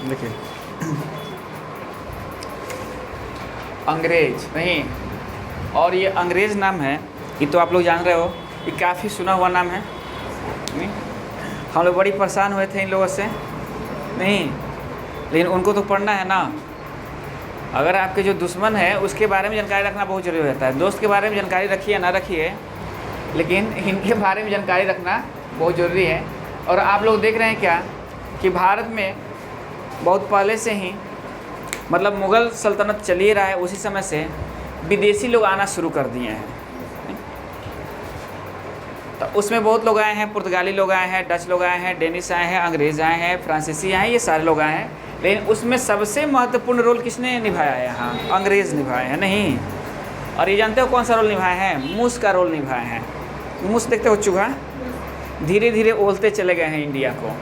देखिए अंग्रेज नहीं, और ये अंग्रेज़ नाम है, ये तो आप लोग जान रहे हो, ये काफ़ी सुना हुआ नाम है नहीं? हम लोग बड़ी परेशान हुए थे इन लोगों से नहीं, लेकिन उनको तो पढ़ना है ना। अगर आपके जो दुश्मन है उसके बारे में जानकारी रखना बहुत जरूरी रहता है। दोस्त के बारे में जानकारी रखिए ना रखिए, लेकिन इनके बारे में जानकारी रखना बहुत ज़रूरी है। और आप लोग देख रहे हैं क्या कि भारत में बहुत पहले से ही मतलब मुग़ल सल्तनत चल ही रहा है, उसी समय से विदेशी लोग आना शुरू कर दिए हैं। तो उसमें बहुत लोग आए हैं, पुर्तगाली लोग आए हैं, डच लोग आए हैं, डेनिश आए हैं, अंग्रेज़ आए हैं, फ्रांसीसी आए हैं, ये सारे लोग आए हैं। लेकिन उसमें सबसे महत्वपूर्ण रोल किसने निभाया है? यहाँ अंग्रेज़ निभाए हैं नहीं। और ये जानते हो कौन सा रोल निभाए हैं? मूस का रोल निभाए हैं। मूस देखते हो, चूहा धीरे धीरे ओलते चले गए हैं इंडिया को।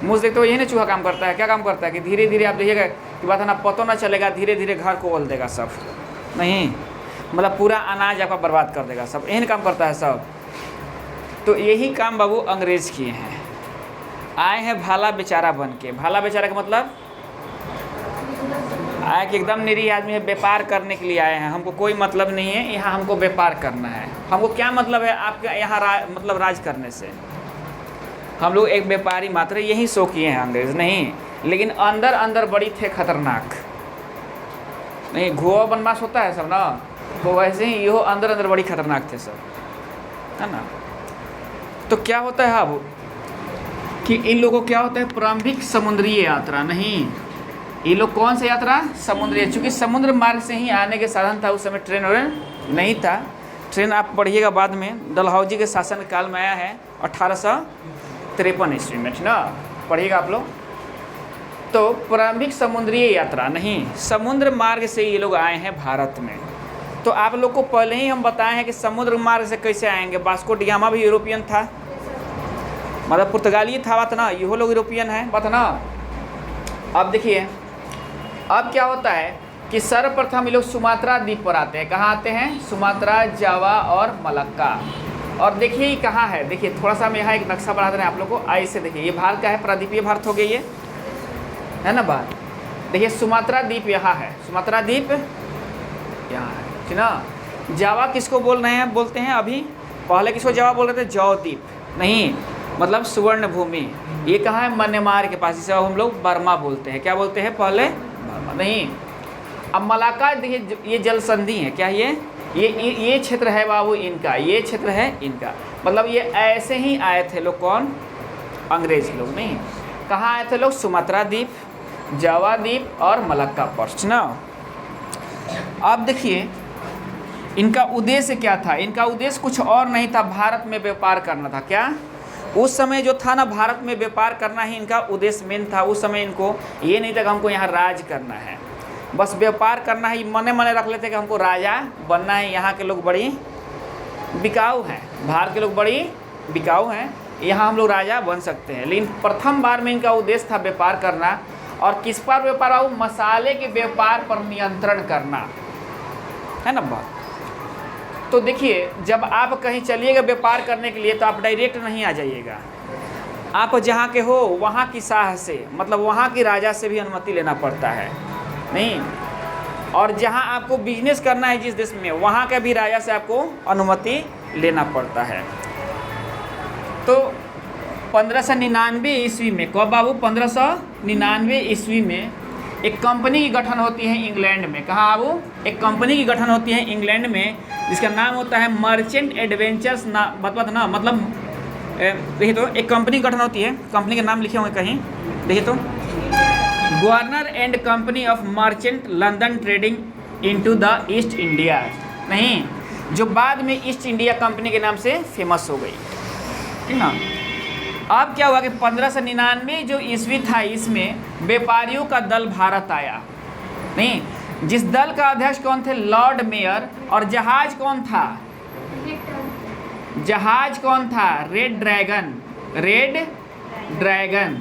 मूस देखते हो, यही ना चूहा काम करता है। क्या काम करता है कि धीरे धीरे, आप देखिएगा कि बात है ना, पता ना चलेगा, धीरे धीरे घर को ओल देगा सब नहीं, मतलब पूरा अनाज आपका बर्बाद कर देगा सब, यही काम करता है सब। तो यही काम बाबू अंग्रेज़ किए हैं। आए हैं भाला बेचारा बन के। भाला बेचारा का मतलब आए कि एकदम निरीह आदमी है, व्यापार करने के लिए आए हैं, हमको कोई मतलब नहीं है, यहाँ हमको व्यापार करना है। हमको क्या मतलब है आपके यहाँ मतलब राज करने से? हम लोग एक व्यापारी मात्र, यही शो किए हैं अंग्रेज़ नहीं। लेकिन अंदर अंदर बड़ी थे खतरनाक नहीं। घुआ बनवास होता है सब ना, तो वैसे ही यो अंदर अंदर बड़ी खतरनाक थे सब, है ना। तो क्या होता है अब कि इन लोगों को क्या होता है, प्रारंभिक समुद्री यात्रा नहीं। ये लोग कौन सा यात्रा? समुद्री। चूँकि समुद्र मार्ग से ही आने के साधन था, उस समय ट्रेन और नहीं था। ट्रेन आप पढ़िएगा बाद में, डलहौजी के शासन काल में आया है 1853 ईस्वी में ना, पढ़िएगा आप लोग। तो प्रारंभिक समुद्री यात्रा नहीं, समुद्र मार्ग से ये लोग आए हैं भारत में। तो आप लोग को पहले ही हम बताए हैं कि समुद्र मार्ग से कैसे आएंगे। वास्को डी गामा भी यूरोपियन था, मतलब पुर्तगाली था, बात ना, ये लोग यूरोपियन है, बात ना। अब देखिए अब क्या होता है कि सर्वप्रथम ये लोग सुमात्रा द्वीप पर आते हैं। कहाँ आते हैं? सुमात्रा, जावा और मलक्का। और देखिए ये कहाँ है, देखिए थोड़ा सा हम यहाँ एक नक्शा बना दे रहे हैं आप लोग को। आई से देखिए, ये भारत का है, प्राद्वीपीय भारत हो गई ये, है ना बात। देखिए सुमात्रा द्वीप यहाँ है, सुमात्रा द्वीप यहाँ है, ठीक ना। जावा किसको बोल रहे हैं? बोलते हैं अभी, पहले किसको जावा बोल रहे थे? जौ द्वीप नहीं, मतलब सुवर्ण भूमि। ये कहाँ है? म्यांमार के पास, जिसे हम लोग बर्मा बोलते हैं। क्या बोलते हैं पहले? बर्मा नहीं। अब मलाका देखिए, ये जल संधि है क्या? ये क्षेत्र है बाबू इनका, ये क्षेत्र है इनका। मतलब ये ऐसे ही आए थे लोग, कौन? अंग्रेज लोग नहीं। कहाँ आए थे लोग? सुमात्रा द्वीप, जावा द्वीप और मलक्का पर ना। अब देखिए इनका उद्देश्य क्या था? इनका उद्देश्य कुछ और नहीं था, भारत में व्यापार करना था। क्या उस समय जो था ना, भारत में व्यापार करना ही इनका उद्देश्य मेन था। उस समय इनको ये नहीं था कि हमको यहाँ राज करना है, बस व्यापार करना ही मने मने रख लेते कि हमको राजा बनना है। यहाँ के लोग बड़ी बिकाऊ हैं, भारत के लोग बड़ी बिकाऊ हैं, यहाँ हम लोग राजा बन सकते हैं। लेकिन प्रथम बार में इनका उद्देश्य था व्यापार करना। और किस पर व्यापार आओ? मसाले के व्यापार पर नियंत्रण करना, है ना बात। तो देखिए जब आप कहीं चलिएगा व्यापार करने के लिए, तो आप डायरेक्ट नहीं आ जाइएगा, आप जहाँ के हो वहाँ की शाह से, मतलब वहाँ की राजा से भी अनुमति लेना पड़ता है नहीं। और जहाँ आपको बिजनेस करना है जिस देश में, वहाँ के भी राजा से आपको अनुमति लेना पड़ता है। तो 1599 ईस्वी में, कब बाबू? 1599 ईस्वी में एक कंपनी की गठन होती है इंग्लैंड में। कहाँ बाबू? एक कंपनी की गठन होती है इंग्लैंड में, जिसका नाम होता है मर्चेंट एडवेंचर्स ना, मतलब देखिए तो एक कंपनी गठन होती है, कंपनी के नाम लिखे होंगे कहीं, देखिए तो governor and company of merchant London trading into the east India नहीं, जो बाद में ईस्ट इंडिया कंपनी के नाम से फेमस हो गई, ठीक ना। अब क्या हुआ कि 1599 जो ईस्वी था, इसमें व्यापारियों का दल भारत आया नहीं, जिस दल का अध्यक्ष कौन थे? Lord mayor. और जहाज कौन था? जहाज कौन था? Red dragon, red dragon.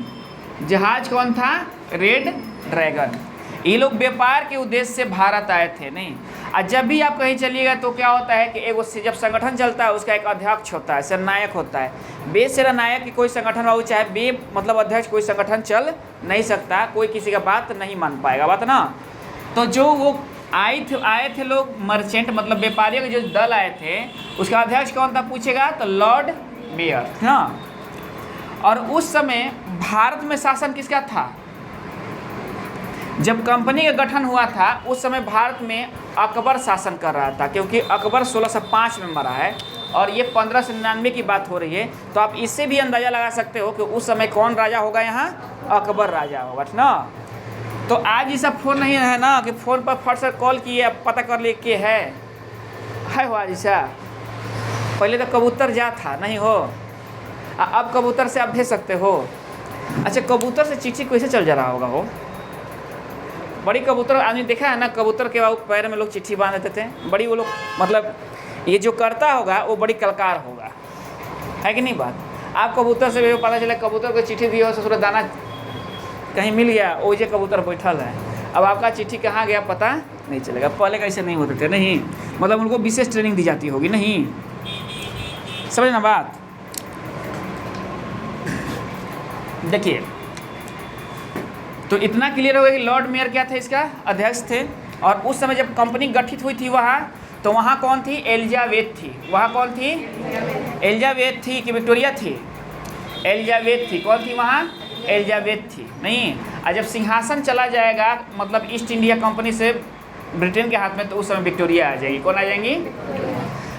जहाज कौन था? Red dragon. ये लोग व्यापार के उद्देश्य से भारत आए थे नहीं। और जब भी आप कहीं चलिएगा तो क्या होता है कि एगो जब संगठन चलता है उसका एक अध्यक्ष होता है, सेनानायक होता है। बे सेनानायक की कोई संगठन हो, चाहे बे मतलब अध्यक्ष, कोई संगठन चल नहीं सकता, कोई किसी का बात नहीं मान पाएगा, बात ना। तो जो वो आए थे लोग मर्चेंट मतलब व्यापारियों के जो दल आए थे, उसका अध्यक्ष कौन था पूछेगा तो लॉर्ड मेयर ना। और उस समय भारत में शासन किसका था? जब कंपनी का गठन हुआ था उस समय भारत में अकबर शासन कर रहा था, क्योंकि अकबर 1605 में मरा है और ये 1599 की बात हो रही है। तो आप इससे भी अंदाज़ा लगा सकते हो कि उस समय कौन राजा होगा, यहाँ अकबर राजा होगा ना। तो आज ये सब फ़ोन नहीं है ना कि फ़ोन पर फट से कॉल किए पता कर लिए कि है हो आज ऐसा। पहले तो कबूतर जा था नहीं हो, अब कबूतर से आप भेज सकते हो। अच्छा, कबूतर से चिट्ठी कैसे चल जा रहा होगा हो? बड़ी कबूतर आदमी देखा है ना, कबूतर के पैर में लोग चिट्ठी बांध देते थे, बड़ी वो लोग मतलब ये जो करता होगा वो बड़ी कलकार होगा, है कि नहीं बात। आप कबूतर से भी पता चला कबूतर को चिट्ठी दिया हो, ससुर दाना कहीं मिल गया, वो जे कबूतर बैठल है, अब आपका चिट्ठी कहाँ गया पता नहीं चलेगा। पहले कैसे नहीं होते थे नहीं, मतलब उनको विशेष ट्रेनिंग दी जाती होगी नहीं, समझ ना बात। देखिए तो इतना क्लियर हो गया कि लॉर्ड मेयर क्या थे, इसका अध्यक्ष थे। और उस समय जब कंपनी गठित हुई थी वहाँ, तो वहाँ कौन थी? एलिजाबेथ थी। वहाँ कौन थी? एलिजाबेथ थी कि विक्टोरिया थी? एलिजाबेथ थी। कौन थी वहाँ? एलिजाबेथ थी नहीं। और जब सिंहासन चला जाएगा मतलब ईस्ट इंडिया कंपनी से ब्रिटेन के हाथ में, तो उस समय विक्टोरिया आ जाएगी। कौन आ जाएंगी?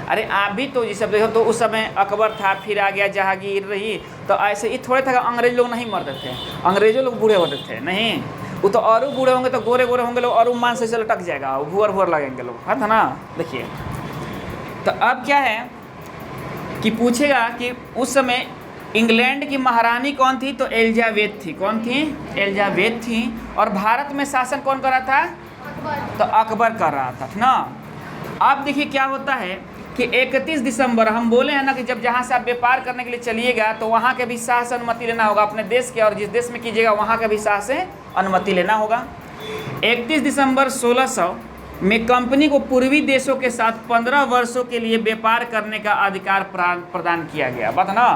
अरे आप भी तो ये सब देखो, तो उस समय अकबर था, फिर आ गया जहांगीर रही। तो ऐसे ही थोड़े था अंग्रेज लोग नहीं मरते थे, अंग्रेजों लोग बूढ़े होते थे नहीं। वो तो और बूढ़े होंगे तो गोरे गोरे होंगे लोग, और मान से लटक जाएगा, भूअर भूअर लगेंगे लोग, है ना। देखिए तो अब क्या है कि पूछेगा कि उस समय इंग्लैंड की महारानी कौन थी? तो एलिजाबेथ थी। कौन थी? एलिजाबेथ थी। और भारत में शासन कौन कर रहा था? तो अकबर कर रहा था ना। अब देखिए क्या होता है कि 31 दिसंबर हम बोले हैं ना कि जब जहाँ से आप व्यापार करने के लिए चलिएगा तो वहाँ के भी शाह से अनुमति लेना होगा अपने देश के, और जिस देश में कीजिएगा वहाँ के भी शाह से अनुमति लेना होगा। 31 दिसंबर 1600 में कंपनी को पूर्वी देशों के साथ 15 वर्षों के लिए व्यापार करने का अधिकार प्रदान किया गया। बात ना,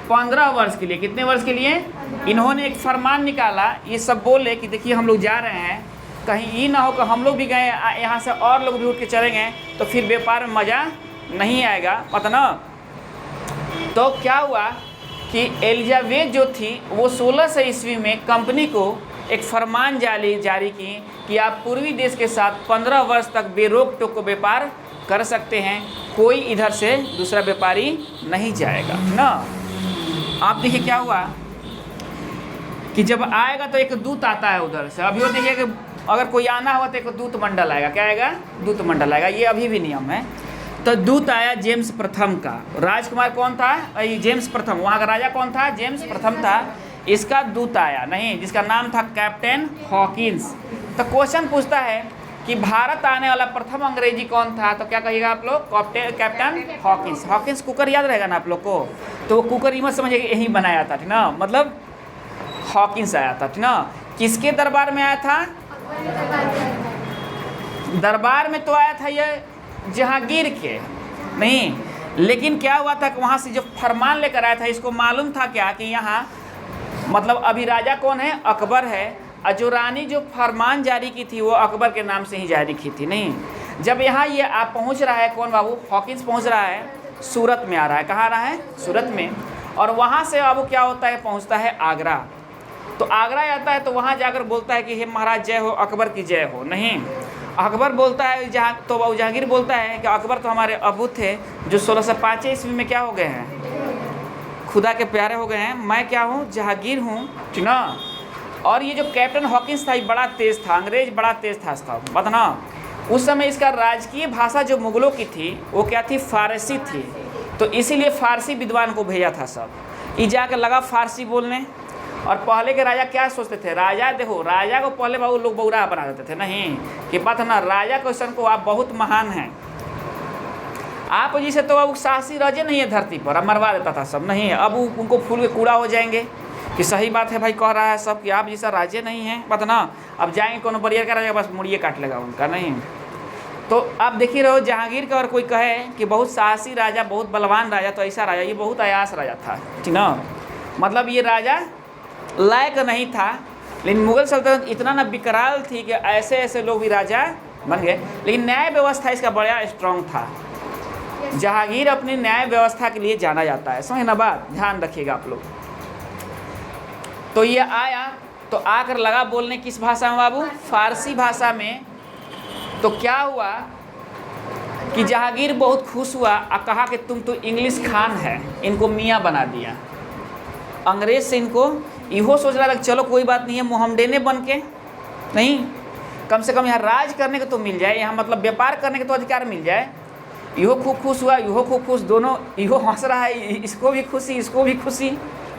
15 वर्ष के लिए। कितने वर्ष के लिए? इन्होंने एक फरमान निकाला, ये सब बोले कि देखिए हम लोग जा रहे हैं, कहीं ये ना हो कि हम लोग भी गए यहाँ से और लोग भी उठ के चलेंगे तो फिर व्यापार में मज़ा नहीं आएगा, पता ना। तो क्या हुआ कि एलिजाबेथ जो थी वो 1600 ईस्वी में कंपनी को एक फरमान जारी की कि आप पूर्वी देश के साथ 15 वर्ष तक बेरोक टोक व्यापार कर सकते हैं, कोई इधर से दूसरा व्यापारी नहीं जाएगा ना। आप देखिए क्या हुआ कि जब आएगा तो एक दूत आता है उधर से। अभी वो देखिए कि अगर कोई आना हुआ तो एक दूत मंडल आएगा। क्या आएगा? दूत मंडल आएगा। ये अभी भी नियम है। तो दूत आया जेम्स प्रथम का। राजकुमार कौन था? जेम्स प्रथम। वहाँ का राजा कौन था? जेम्स प्रथम था। इसका दूत आया नहीं, जिसका नाम था कैप्टन हॉकिंस। तो क्वेश्चन पूछता है कि भारत आने वाला प्रथम अंग्रेजी कौन था? तो क्या कहिएगा आप लोग? Captain Hawkins. हॉकिंस कुकर याद रहेगा ना आप लोग को? तो वो कुकर मत समझिए यही बनाया था, ठीक ना, मतलब हॉकिंस आया था, ठीक ना। किसके दरबार में आया था? दरबार में तो आया था ये जहांगीर के नहीं, लेकिन क्या हुआ था कि वहाँ से जो फरमान लेकर आया था, इसको मालूम था क्या कि यहाँ मतलब अभी राजा कौन है? अकबर है। और जो रानी जो फरमान जारी की थी वो अकबर के नाम से ही जारी की थी नहीं। जब यहाँ ये आप पहुँच रहा है, कौन बाबू? हॉकिंस पहुँच रहा है, सूरत में आ रहा है। कहाँ आ रहा है? सूरत में। और वहाँ से अब क्या होता है? पहुँचता है आगरा। तो आगरा आता है तो वहाँ जाकर बोलता है कि हे महाराज जय हो, अकबर की जय हो। नहीं, अकबर बोलता है तो जहांगीर बोलता है कि अकबर तो हमारे अबू थे जो 1605 ईस्वी में क्या हो गए हैं? खुदा के प्यारे हो गए हैं। मैं क्या हूँ? जहांगीर हूँ, ठीक ना। और ये जो कैप्टन हॉकिंस था ये बड़ा तेज़ था, अंग्रेज बड़ा तेज़ था इसका, पता ना। उस समय इसका राजकीय भाषा जो मुगलों की थी वो क्या थी? फारसी थी। तो इसीलिए फारसी विद्वान को भेजा था सब। ये जाकर लगा फारसी बोलने। और पहले के राजा क्या सोचते थे? राजा देखो, राजा को पहले बाबू लोग बौरा बना देते थे नहीं कि बात ना, राजा क्वेश्चन को आप बहुत महान हैं, आप जिसे तो अब साहसी राजे नहीं है धरती पर, अब मरवा देता था सब नहीं। अब उनको फूल के कूड़ा हो जाएंगे, कि सही बात है भाई, कह रहा है सब कि आप जैसा राजे नहीं हैं, बात ना। अब जाएंगे कोनो बरियर का राजा बस मुड़िए काट लेगा उनका, नहीं। तो आप देखिए रहो, जहांगीर का अगर कोई कहे कि बहुत साहसी राजा, बहुत बलवान राजा, तो ऐसा राजा, ये बहुत अयास राजा था, ठीक ना। मतलब ये राजा लायक नहीं था, लेकिन मुगल सल्तनत इतना ना विकराल थी कि ऐसे ऐसे लोग भी राजा बन गए। लेकिन न्याय व्यवस्था इसका बड़ा स्ट्रांग था। जहांगीर अपनी न्याय व्यवस्था के लिए जाना जाता है, समझ ना बात, ध्यान रखिएगा आप लोग। तो ये आया, तो आकर लगा बोलने किस भाषा में बाबू? फारसी भाषा में। तो क्या हुआ कि जहांगीर बहुत खुश हुआ और कहा कि तुम तो इंग्लिश खान है, इनको मियाँ बना दिया। अंग्रेज से इनको इहो सोच रहा था चलो कोई बात नहीं है, मोहम्मदेने बन के नहीं, कम से कम यहाँ राज करने को तो मिल जाए, यहाँ मतलब व्यापार करने का तो अधिकार मिल जाए। इहो खूब खुश हुआ, इहो खूब खुश, दोनों, इहो हंस रहा है, इसको भी खुशी, इसको भी खुशी,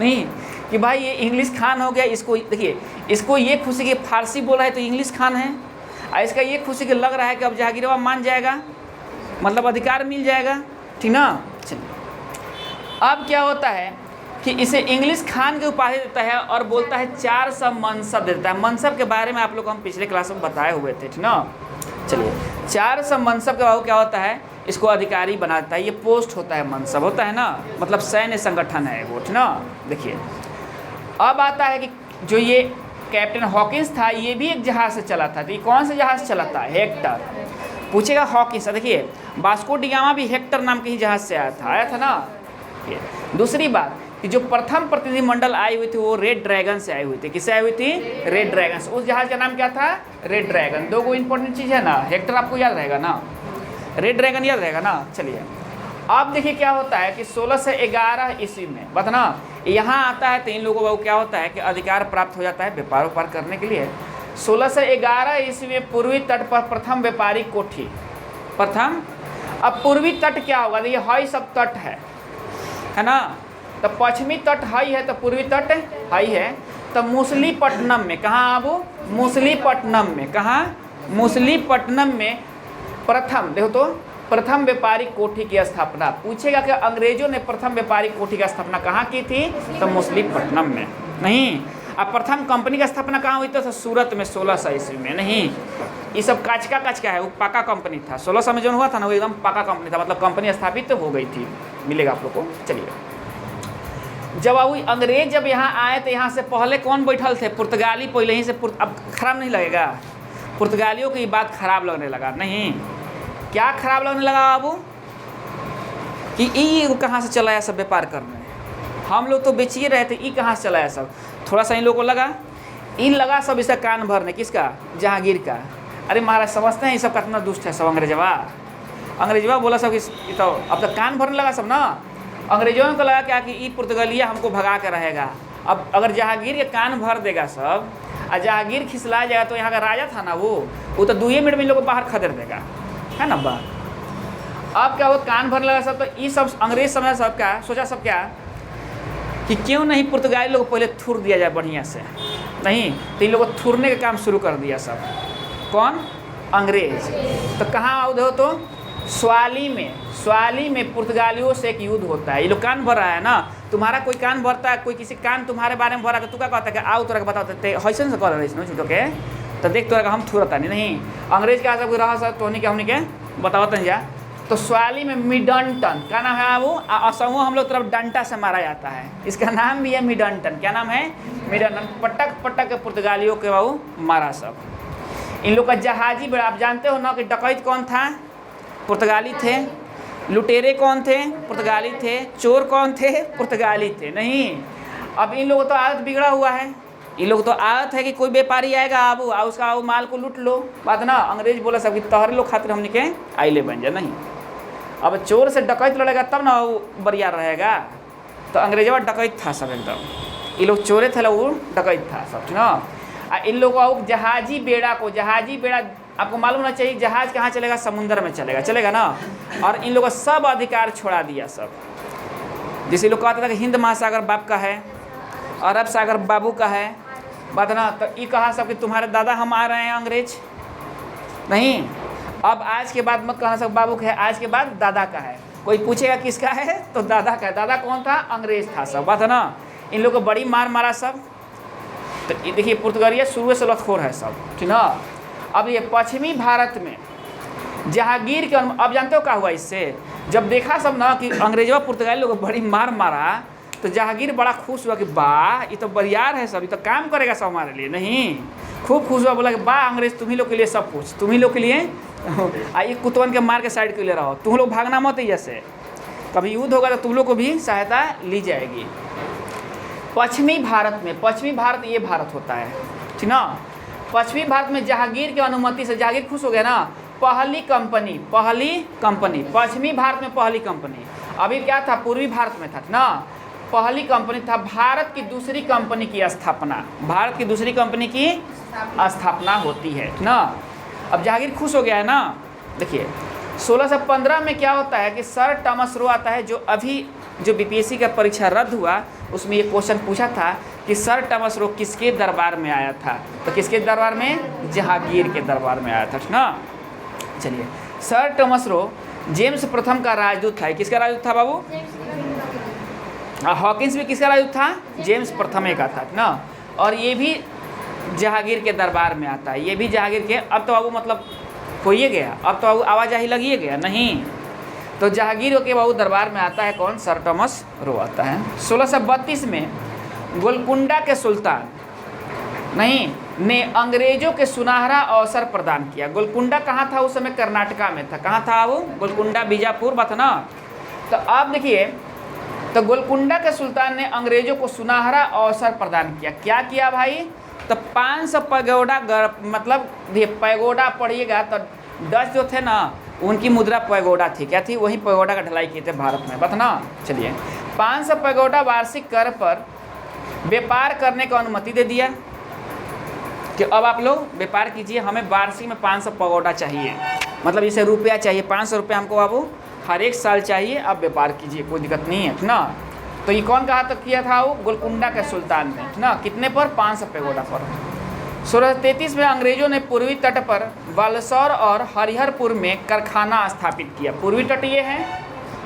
नहीं कि भाई ये इंग्लिश खान हो गया। इसको देखिए, इसको ये खुशी कि फारसी बोल रहा है तो इंग्लिश खान है, और इसका ये खुशी कि लग रहा है कि अब जहांगीरवा मान जाएगा, मतलब अधिकार मिल जाएगा, ठीक ना। चलिए, अब क्या होता है कि इसे इंग्लिश खान की उपाधि देता है और बोलता है 400 मनसब देता है। मनसब के बारे में आप लोग को हम पिछले क्लास में बताए हुए थे, ठीक ना। चलिए, 400 मनसब के बाद क्या होता है, इसको अधिकारी बनाता है। ये पोस्ट होता है, मनसब होता है ना, मतलब सैन्य संगठन है वो, ठीक ना। देखिए, अब आता है कि जो ये कैप्टन हॉकिंस था, ये भी एक जहाज़ से चला था। तो ये कौन सा जहाज़ चला था? हेक्टर। पूछेगा हॉकिंस, देखिए वास्को डी गामा भी हेक्टर नाम के ही जहाज़ से आया था ना। दूसरी बात कि जो प्रथम प्रतिनिधिमंडल आई हुई थी वो रेड ड्रैगन से आई हुई थी। किससे आई हुई थी? रेड ड्रैगन से। उस जहाज़ का नाम क्या था? Red dragon. दो इंपॉर्टेंट चीज़ है ना, हेक्टर आपको याद रहेगा ना, रेड ड्रैगन याद रहेगा ना। चलिए, अब देखिए क्या होता है कि 1611 ईस्वी में बतना यहाँ आता है, तो इन लोगों को क्या होता है कि अधिकार प्राप्त हो जाता है व्यापार करने के लिए। 1611 ईस्वी में पूर्वी तट पर प्रथम व्यापारिक कोठी, प्रथम। अब पूर्वी तट क्या होगा? ये हई सब तट है ना। तो पश्चिमी तट हई है, तो पूर्वी तट हई है। तो मुसलीपट्टनम में, कहाँ आबू? मुसलीपट्टनम में। कहाँ? मुसलीपट्टनम में प्रथम, देखो तो प्रथम व्यापारिक कोठी की स्थापना। पूछेगा कि अंग्रेजों ने प्रथम व्यापारिक कोठी की स्थापना कहाँ की थी? तो मुसलीपट्टनम में। नहीं, अब प्रथम कंपनी की स्थापना कहाँ हुई? तो सूरत में 1600 ईस्वी में। नहीं, ये सब काच का है, वो पक्का कंपनी था। 1600 में जो हुआ था ना, वो एकदम पक्का कंपनी था, मतलब कंपनी स्थापित हो गई थी। मिलेगा आप लोग को। चलिए, जब अंग्रेज जब यहाँ आए तो यहाँ से पहले कौन बैठल थे? पुर्तगाली पहले ही से। अब खराब नहीं लगेगा? पुर्तगालियों की बात खराब लगने लगा। नहीं, क्या खराब लगने लगा बाबू? कि ये कहाँ से चलाया सब व्यापार करने, हम लोग तो बेचिए रहे थे, ये कहाँ से चलाया सब। थोड़ा सा इन लोगों को लगा, इन लगा सब इसका कान भरने। किसका? जहांगीर का। अरे महाराज, समझते हैं ये सब कितना दुष्ट है सब। अंग्रेजवा बोला सब कि तो अब तक कान भरने लगा सब ना। अंग्रेजों को लगा क्या कि ये पुर्तगालिया हमको भगा के रहेगा। अब अगर जहांगीर के कान भर देगा सब, और जहांगीर खिसला जाएगा, तो यहाँ का राजा था ना वो तो 2 मिनट में इन लोग को बाहर खदेड़ देगा, है ना बात। अब क्या वो कान भरने लगा सब। तो ये सब अंग्रेज समझा सब क्या सोचा, सब क्या कि क्यों नहीं पुर्तगाली लोग पहले थूर दिया जाए बढ़िया से। नहीं, तो इन लोगों को थूरने का काम शुरू कर दिया सब। कौन? अंग्रेज। तो कहाँ आओ देखो तो स्वाली में पुर्तगालियों से एक युद्ध होता है। ये लोग कान भर रहा है ना, तुम्हारा कोई कान भरता है, कोई किसी कान तुम्हारे बारे में भरा, तू क्या कहता है कि आओ तोरा के बताओ हैसन से कर रहे छूटो के, तो देख तोरा हम थूरता नहीं। अंग्रेज के सब रहा सब तो हमने के बताओ जा। तो स्वाली में मिडंटन, क्या नाम है वो? असमो हम लोग तरफ डंटा से मारा जाता है, इसका नाम भी है मिडंटन। क्या नाम है? मिडंटन। पटक के पुर्तगालियों के बाबू मारा सब। इन लोग का जहाजी बेड़ा, आप जानते हो ना कि डकैत कौन था? पुर्तगाली थे। लुटेरे कौन थे? पुर्तगाली थे। चोर कौन थे? पुर्तगाली थे। नहीं, अब इन लोगों तो आदत बिगड़ा हुआ है। इन लोग तो आदत है कि कोई व्यापारी आएगा आबू और उसका वो माल को लूट लो, बात ना। अंग्रेज बोला सब कि तहरे लोग खातिर हमने के आइले बन जा। नहीं, अब चोर से डकैत लड़ेगा तब ना वो बरियार रहेगा। तो अंग्रेजवा डकैत था सब एकदम। ये लोग चोरे थे, वो डकैत था सब, ठीक ना। इन लोगों को जहाजी बेड़ा आपको मालूम होना चाहिए, जहाज कहाँ चलेगा? समुद्र में चलेगा ना। और इन लोगों का सब अधिकार छोड़ा दिया सब। जैसे लोग कहते थे कि हिंद महासागर बाप का है, अरब सागर बाबू का है, बात ना। तो ये कहा सब कि तुम्हारे दादा हम आ रहे हैं अंग्रेज। नहीं, अब आज के बाद मत कहना सब बाबू का है, आज के बाद दादा का है। कोई पूछेगा किसका है तो दादा का है। दादा कौन था? अंग्रेज था सब, बात है ना। इन लोग को बड़ी मार मारा सब। तो देखिए पुर्तगालिया शुरू से लतखोर है सब, ठीक ना। अब ये पश्चिमी भारत में जहांगीर के अब जानते हो क्या हुआ इससे, जब देखा सब ना कि अंग्रेजों पुर्तगाली लोग बड़ी मार मारा, तो जहांगीर बड़ा खुश हुआ कि वाह ये तो बरियार है सब, ये तो काम करेगा सब हमारे लिए। नहीं, खूब खुश हुआ, बोला कि वाह अंग्रेज तुम ही लोग के लिए सब कुछ, तुम ही लोग के लिए आइए कुतवन के मार के साइड के ले रहो, तुम लोग भागना मत, जैसे कभी युद्ध होगा तो तुम लोग को भी सहायता ली जाएगी। पश्चिमी भारत में, पश्चिमी भारत ये भारत होता है, ठीक ना। पश्चिमी भारत में जहांगीर की अनुमति से जहांगीर खुश हो गया ना, पहली कंपनी पश्चिमी भारत में पहली कंपनी, अभी क्या था पूर्वी भारत में था ना, पहली कंपनी था भारत की दूसरी कंपनी की स्थापना, भारत की दूसरी कंपनी की स्थापना होती है ना। अब जहांगीर खुश हो गया है ना। देखिए 1615 में क्या होता है कि सर टॉमस रो आता है, जो अभी जो बीपीएससी का परीक्षा रद्द हुआ उसमें ये क्वेश्चन पूछा था कि सर टॉमस रो किसके दरबार में आया था, तो किसके दरबार में, जहांगीर के दरबार में आया था ना। चलिए, सर टॉमस रो जेम्स प्रथम का राजदूत था। किसका राजदूत था बाबू? हॉकिंस भी किसका राजदूत था? जेम्स प्रथम का था ना। और ये भी जहांगीर के दरबार में आता है, ये भी जहांगीर के। अब तो बाबू मतलब होइए गया, अब तो बाबू आवाजाही लगिए गया नहीं, तो जहांगीर के बाबू दरबार में आता है कौन? सर टॉमस रो आता है। 1632 में गोलकुंडा के सुल्तान नहीं ने अंग्रेजों के सुनहरा अवसर प्रदान किया। गोलकुंडा कहाँ था उस समय? कर्नाटका में था। कहाँ था वो? गोलकुंडा बीजापुर बात ना। तो अब देखिए, तो गोलकुंडा के सुल्तान ने अंग्रेजों को सुनहरा अवसर प्रदान किया। क्या किया भाई? तो 500 पैगोडा, मतलब पैगोडा पढ़िएगा तो डच जो थे ना उनकी मुद्रा पैगोडा थी। क्या थी? वही पैगोडा का ढलाई किए थे भारत में, बात ना। चलिए, 500 पैगोडा वार्षिक कर पर व्यापार करने को अनुमति दे दिया कि अब आप लोग व्यापार कीजिए, हमें वार्षिक में 500 पैगोडा चाहिए, मतलब इसे रुपया चाहिए, 500 रुपया हमको बाबू हर एक साल चाहिए, आप व्यापार कीजिए, कोई दिक्कत नहीं है ना। तो ये कौन कहा तक किया था? वो गोलकुंडा के सुल्तान ने ना। कितने पर? 500 पैगोडा पर। 1633 में अंग्रेजों ने पूर्वी तट पर बालेश्वर और हरिहरपुर में कारखाना स्थापित किया। पूर्वी तट ये है,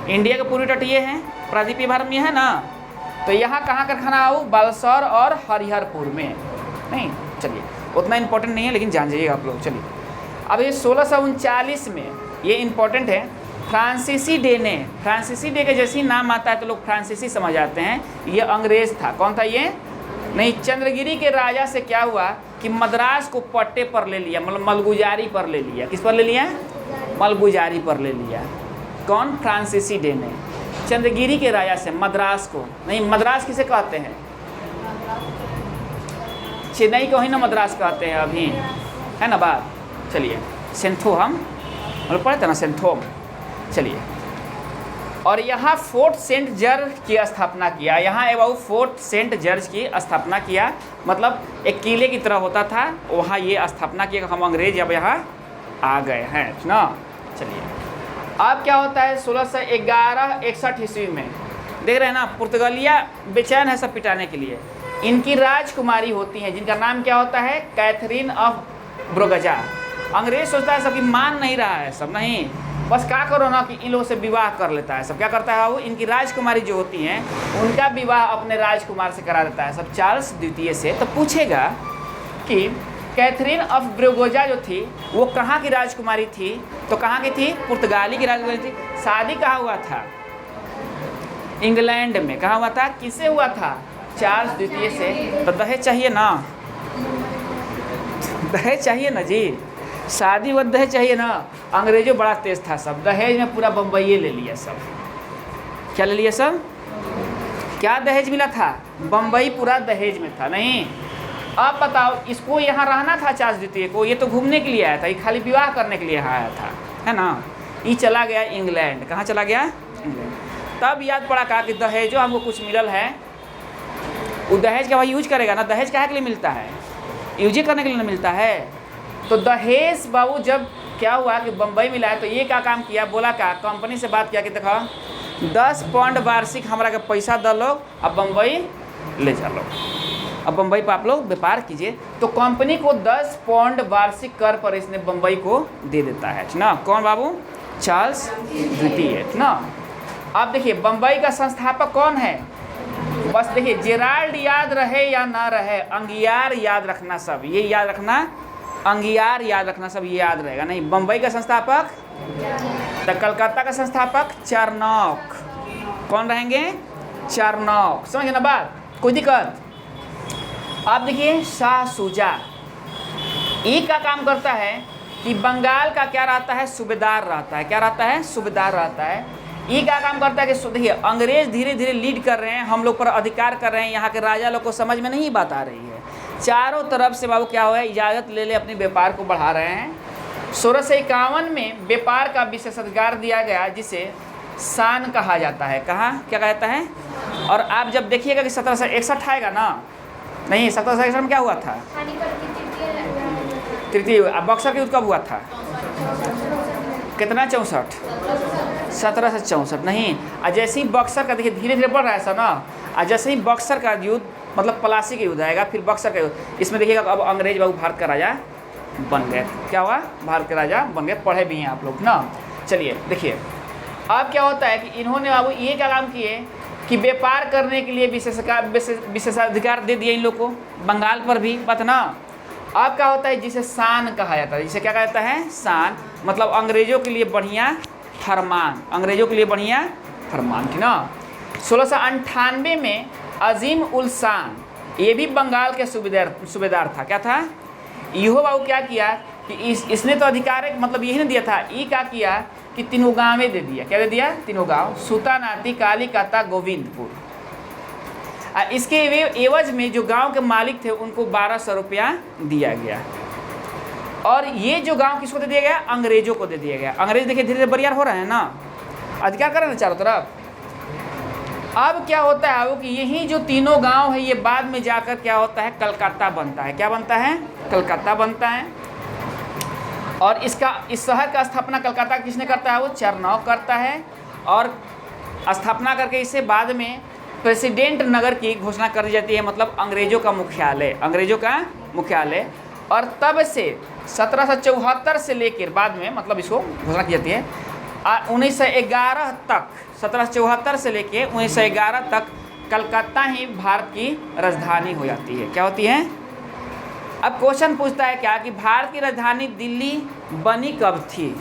इंडिया का पूर्वी तट ये है, प्रादीपीय भारत में है ना। तो यहाँ कहाँ कारखाना आओ? बालेश्वर और हरिहरपुर में। नहीं, चलिए उतना इम्पोर्टेंट नहीं है लेकिन जान जाइएगा आप लोग। चलिए, अब ये 1639 में ये इम्पोर्टेंट है, फ्रांसीसी डे ने, फ्रांसीसी डे के जैसे ही नाम आता है तो लोग फ्रांसीसी समझ आते हैं, ये अंग्रेज था। कौन था ये? नहीं, चंद्रगिरी के राजा से क्या हुआ कि मद्रास को पट्टे पर ले लिया, मतलब मलगुजारी पर ले लिया। किस पर ले लिया? मलगुजारी पर ले लिया। कौन? फ्रांसीसी डे ने चंद्रगिरी के राजा से मद्रास को। नहीं, मद्रास किसे कहते हैं? चेन्नई को ही ना मद्रास कहते हैं अभी, है ना बात। चलिए, सेंथोम मतलब पढ़े थे ना, सेंथोम। चलिए, और यहाँ फोर्ट सेंट जॉर्ज की स्थापना किया। यहाँ एक बाबू फोर्ट सेंट जॉर्ज की स्थापना किया, मतलब एक किले की तरह होता था, वहाँ ये स्थापना किया। हम अंग्रेज अब यहाँ आ गए हैं ना। चलिए, अब क्या होता है 1611-61 ईस्वी में, देख रहे हैं ना, पुर्तगालिया बेचैन है सब पिटाने के लिए। इनकी राजकुमारी होती हैं जिनका नाम क्या होता है? Catherine of Braganza. अंग्रेज सोचता है सबकी मान नहीं रहा है सब, नहीं बस क्या करो ना कि इन लोगों से विवाह कर लेता है सब। क्या करता है वो? इनकी राजकुमारी जो होती हैं उनका विवाह अपने राजकुमार से करा देता है सब, चार्ल्स द्वितीय से। तो पूछेगा कि कैथरीन ऑफ ब्रोगजा जो थी वो कहाँ की राजकुमारी थी? तो कहाँ की थी? पुर्तगाली की राजकुमारी थी। शादी कहाँ हुआ था? इंग्लैंड में। कहाँ हुआ था? किससे हुआ था? चार्ल्स द्वितीय से। तो दहेज चाहिए ना, दहेज चाहिए ना जी, शादी व दहेज चाहिए ना। अंग्रेजों बड़ा तेज था सब, दहेज में पूरा बम्बई ले लिया सब। क्या ले लिया सब? क्या दहेज मिला था? बम्बई पूरा दहेज में था। नहीं, अब बताओ, इसको यहाँ रहना था चार्ल्स द्वितीय को, ये तो घूमने के लिए आया था, ये खाली विवाह करने के लिए यहाँ आया था, है ना। ये चला गया इंग्लैंड। कहाँ चला गया? इंग्लैंड। तब याद पड़ा कहा कि दहेज जो हमको कुछ मिलल है, वो दहेज का भाई यूज करेगा ना। दहेज क्या के लिए मिलता है? यूज करने के लिए ना मिलता है। तो दहेज बाबू जब क्या हुआ कि बम्बई मिला है, तो ये क्या काम किया? बोला क्या? कंपनी से बात किया कि देखो 10 पाउंड वार्षिक हमारा का पैसा दो लोग, अब बम्बई ले जा लो, अब बम्बई पर आप लोग व्यापार कीजिए। तो कंपनी को 10 पाउंड वार्षिक कर पर इसने बम्बई को दे देता है ना। कौन बाबू? चार्ल्स द्वितीय ना। अब देखिए, बम्बई का संस्थापक कौन है? बस देखिए, जेराल्ड याद रहे या ना रहे, अंगियार याद रखना सब, ये याद रखना, अंगियार याद रखना सब, ये याद रहेगा। नहीं, बम्बई का संस्थापक, तो कलकत्ता का संस्थापक चार्नॉक, कौन रहेंगे? चार्नॉक। समझ ना बात, कोई दिक्कत? आप देखिए, शाह सूजा, ई का काम करता है कि बंगाल का क्या रहता है? सूबेदार रहता है। क्या रहता है? सूबेदार रहता है। ई क्या काम करता है कि देखिए, अंग्रेज धीरे धीरे लीड कर रहे हैं, हम लोग पर अधिकार कर रहे हैं, यहाँ के राजा लोग को समझ में नहीं बात आ रही है, चारों तरफ से बाबू क्या हुआ है, इजाज़त ले ले अपने व्यापार को बढ़ा रहे हैं। 1651 में व्यापार का विशेषाधिकार दिया गया, जिसे शान कहा जाता है। कहाँ क्या कहता है? और आप जब देखिएगा कि 1761 आएगा ना, नहीं 1761 में क्या हुआ था? तृतीय। बक्सर के युद्ध कब हुआ था? कितना? 64। 1764 नहीं। और जैसे ही बक्सर का देखिए धीरे धीरे बढ़ रहा है ऐसा ना, और जैसे ही बक्सर का युद्ध मतलब प्लासी का युद्ध आएगा, फिर बक्सर का युद्ध, इसमें देखिएगा अब अंग्रेज बाबू भारत का राजा बन गए। क्या हुआ? भारत के राजा बन गए। पढ़े भी हैं आप लोग ना। चलिए देखिए, अब क्या होता है कि इन्होंने बाबू ये क्या काम किए कि व्यापार करने के लिए विशेषाधिकार दे दिए इन लोग को, बंगाल पर भी, बात ना। अब क्या होता है, जिसे शान कहा जाता है, जिसे क्या कहा जाता है? शान, मतलब अंग्रेजों के लिए बढ़िया फरमान, अंग्रेजों के लिए बढ़िया फरमान थी ना। 1698 में अजीम उल शान, ये भी बंगाल के सूबेदार था। क्या था? इहो बाबू क्या किया कि इसने तो अधिकार मतलब यही ना दिया था, ये क्या किया कि तीनों गाँवें दे दिया। क्या दे दिया? तीनों गाँव, सूतानाती, कालीकता, गोविंदपुर। इसके एवज में जो गांव के मालिक थे उनको 1200 रुपया दिया गया। और ये जो गांव किसको दे दिया गया? अंग्रेजों को दे दिया गया। अंग्रेज देखिए धीरे धीरे बरियार हो रहे हैं ना, अधिकार कर रहे हैं चारों तरफ। अब क्या होता है वो कि यही जो तीनों गांव है, ये बाद में जाकर क्या होता है? कलकत्ता बनता है। क्या बनता है? कलकत्ता बनता है। और इस शहर का स्थापना कलकत्ता किसने करता है? वो चार्नॉक करता है। और स्थापना करके इसे बाद में प्रेसिडेंट नगर की घोषणा कर दी जाती है, मतलब अंग्रेजों का मुख्यालय, अंग्रेजों का मुख्यालय। और तब से 1774 से लेकर बाद में मतलब इसको घोषणा की जाती है 1911 तक, 1774 से लेकर 1911 तक कलकत्ता ही भारत की राजधानी हो जाती है। क्या होती है? अब क्वेश्चन पूछता है क्या कि भारत की राजधानी दिल्ली बनी कब थी?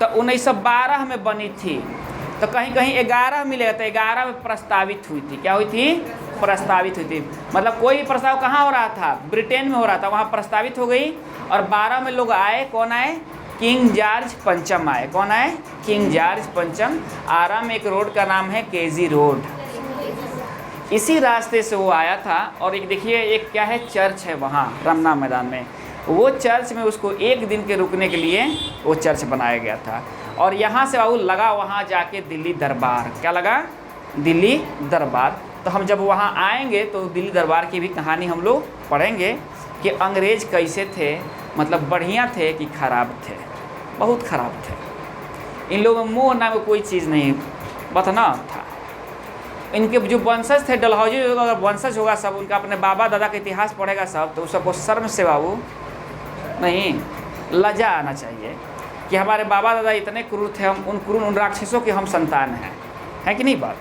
तो 1912 में बनी थी। तो कहीं कहीं 11 मिलेगा, तो 11 में प्रस्तावित हुई थी। क्या हुई थी? प्रस्तावित हुई थी। मतलब कोई भी प्रस्ताव कहाँ हो रहा था? ब्रिटेन में हो रहा था, वहाँ प्रस्तावित हो गई। और 12 में लोग आए। कौन आए? किंग जॉर्ज पंचम आए। कौन आए? किंग जॉर्ज पंचम। आरा में एक रोड का नाम है केजी रोड, इसी रास्ते से वो आया था। और एक देखिए, एक क्या है? चर्च है वहाँ रमना मैदान में। वो चर्च में उसको एक दिन के रुकने के लिए वो चर्च बनाया गया था। और यहाँ से बाबू लगा वहाँ जाके दिल्ली दरबार। क्या लगा? दिल्ली दरबार। तो हम जब वहाँ आएंगे तो दिल्ली दरबार की भी कहानी हम लोग पढ़ेंगे कि अंग्रेज कैसे थे, मतलब बढ़िया थे कि खराब थे। बहुत खराब थे। इन लोगों में मोह नाम कोई चीज़ नहीं बतना था। इनके जो वंशज थे, डलहौजी अगर वंशज होगा सब, उनका अपने बाबा दादा का इतिहास पढ़ेगा सब, तो सबको शर्म से बाबू नहीं, लज्जा आना चाहिए कि हमारे बाबा दादा इतने क्रूर थे, हम उन राक्षसों के हम संतान हैं। है कि नहीं बात?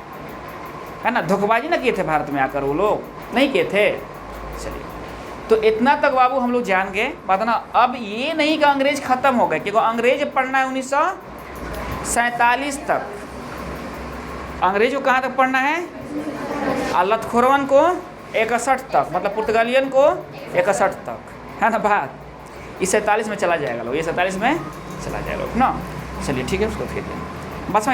है ना? धोखेबाजी ना किए थे भारत में आकर, वो लोग नहीं किए थे। चलिए, तो इतना तक बाबू हम लोग जान गए बात ना। अब ये नहीं कि अंग्रेज ख़त्म हो गए, क्योंकि अंग्रेज पढ़ना है 1947 तक। अंग्रेज को कहाँ तक पढ़ना है? लतखोरवन को 61 तक, मतलब पुर्तगालियन को 61 तक, है ना बात? इस 47 में चला जाएगा लोग, ये 47 में चला जाएगा लोग ना। चलिए ठीक है, उसको फिर बस।